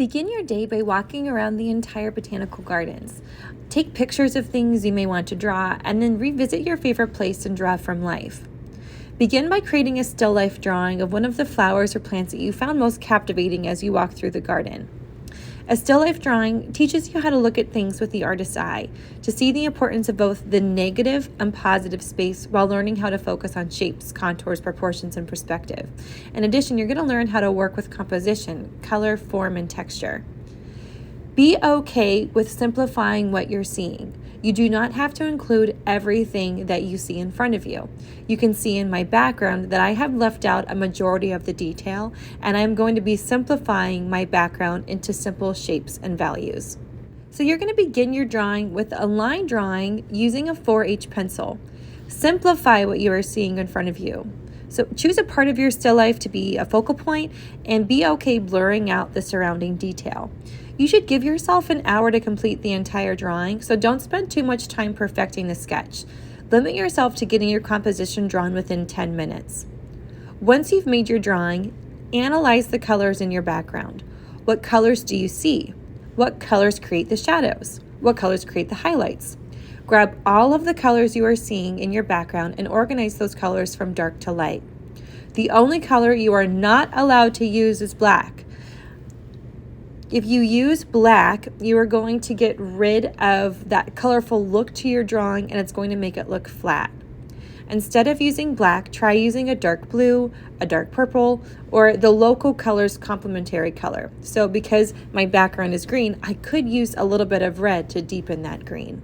Begin your day by walking around the entire botanical gardens. Take pictures of things you may want to draw, and then revisit your favorite place and draw from life. Begin by creating a still life drawing of one of the flowers or plants that you found most captivating as you walk through the garden. A still life drawing teaches you how to look at things with the artist's eye, to see the importance of both the negative and positive space while learning how to focus on shapes, contours, proportions, and perspective. In addition, you're going to learn how to work with composition, color, form, and texture. Be okay with simplifying what you're seeing. You do not have to include everything that you see in front of you. You can see in my background that I have left out a majority of the detail, and I'm going to be simplifying my background into simple shapes and values. So you're going to begin your drawing with a line drawing using a 4H pencil. Simplify what you are seeing in front of you. So choose a part of your still life to be a focal point and be okay blurring out the surrounding detail. You should give yourself an hour to complete the entire drawing, so don't spend too much time perfecting the sketch. Limit yourself to getting your composition drawn within 10 minutes. Once you've made your drawing, analyze the colors in your background. What colors do you see? What colors create the shadows? What colors create the highlights? Grab all of the colors you are seeing in your background and organize those colors from dark to light. The only color you are not allowed to use is black. If you use black, you are going to get rid of that colorful look to your drawing, and it's going to make it look flat. Instead of using black, try using a dark blue, a dark purple, or the local color's complementary color. So because my background is green, I could use a little bit of red to deepen that green.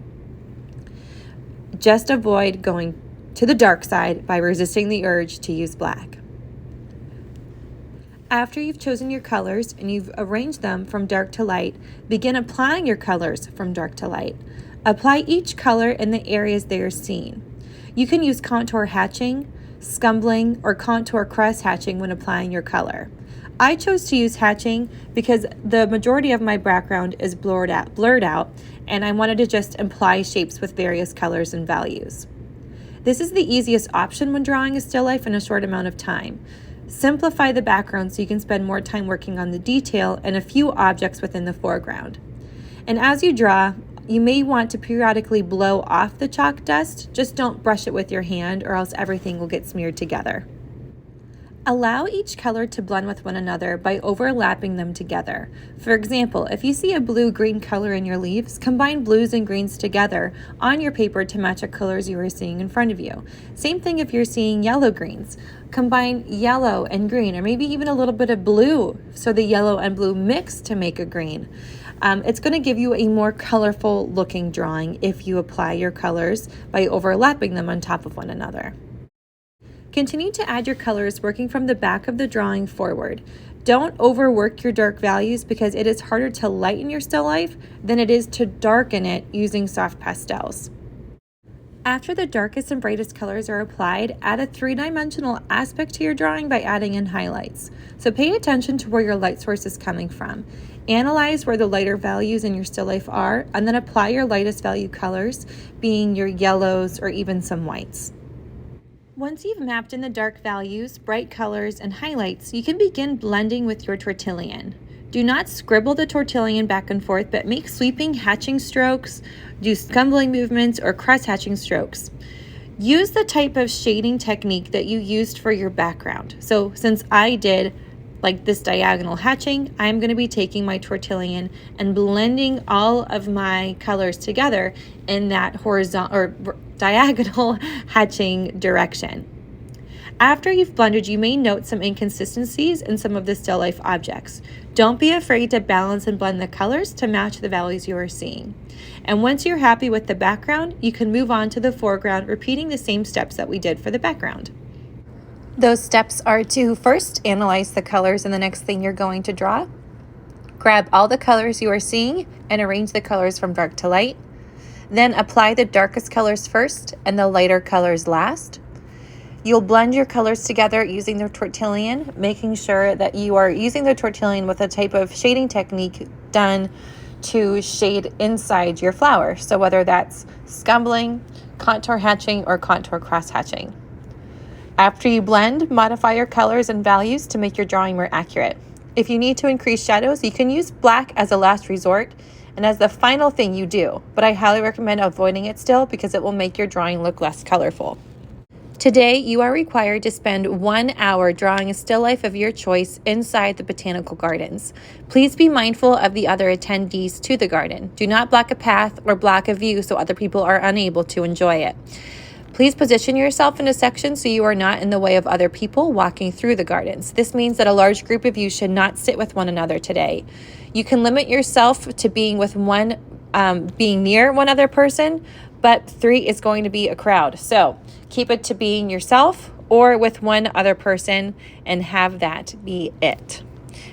Just avoid going to the dark side by resisting the urge to use black. After you've chosen your colors and you've arranged them from dark to light, begin applying your colors from dark to light. Apply each color in the areas they are seen. You can use contour hatching, scumbling, or contour cross hatching when applying your color. I chose to use hatching because the majority of my background is blurred out, and I wanted to just apply shapes with various colors and values. This is the easiest option when drawing a still life in a short amount of time. Simplify the background so you can spend more time working on the detail and a few objects within the foreground. And as you draw, you may want to periodically blow off the chalk dust. Just don't brush it with your hand or else everything will get smeared together. Allow each color to blend with one another by overlapping them together. For example, if you see a blue-green color in your leaves, combine blues and greens together on your paper to match the colors you are seeing in front of you. Same thing if you're seeing yellow-greens. Combine yellow and green, or maybe even a little bit of blue, so the yellow and blue mix to make a green. It's going to give you a more colorful looking drawing if you apply your colors by overlapping them on top of one another. Continue to add your colors working from the back of the drawing forward. Don't overwork your dark values because it is harder to lighten your still life than it is to darken it using soft pastels. After the darkest and brightest colors are applied, add a three-dimensional aspect to your drawing by adding in highlights. So pay attention to where your light source is coming from. Analyze where the lighter values in your still life are, and then apply your lightest value colors, being your yellows or even some whites. Once you've mapped in the dark values, bright colors, and highlights, you can begin blending with your tortillon. Do not scribble the tortillon back and forth, but make sweeping hatching strokes, do scumbling movements, or cross-hatching strokes. Use the type of shading technique that you used for your background. So since I did like this diagonal hatching, I'm going to be taking my tortillon and blending all of my colors together in that horizontal or diagonal hatching direction. After you've blended, you may note some inconsistencies in some of the still life objects. Don't be afraid to balance and blend the colors to match the values you are seeing. And once you're happy with the background, you can move on to the foreground, repeating the same steps that we did for the background. Those steps are to first analyze the colors in the next thing you're going to draw. Grab all the colors you are seeing and arrange the colors from dark to light. Then apply the darkest colors first and the lighter colors last. You'll blend your colors together using the tortillon, making sure that you are using the tortillon with a type of shading technique done to shade inside your flower. So whether that's scumbling, contour hatching, or contour cross hatching. After you blend, modify your colors and values to make your drawing more accurate. If you need to increase shadows, you can use black as a last resort and as the final thing you do, but I highly recommend avoiding it still because it will make your drawing look less colorful. Today, you are required to spend 1 hour drawing a still life of your choice inside the botanical gardens. Please be mindful of the other attendees to the garden. Do not block a path or block a view so other people are unable to enjoy it. Please position yourself in a section so you are not in the way of other people walking through the gardens. This means that a large group of you should not sit with one another today. You can limit yourself to being near one other person, but 3 is going to be a crowd. So keep it to being yourself or with one other person and have that be it.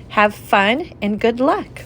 Have fun and good luck.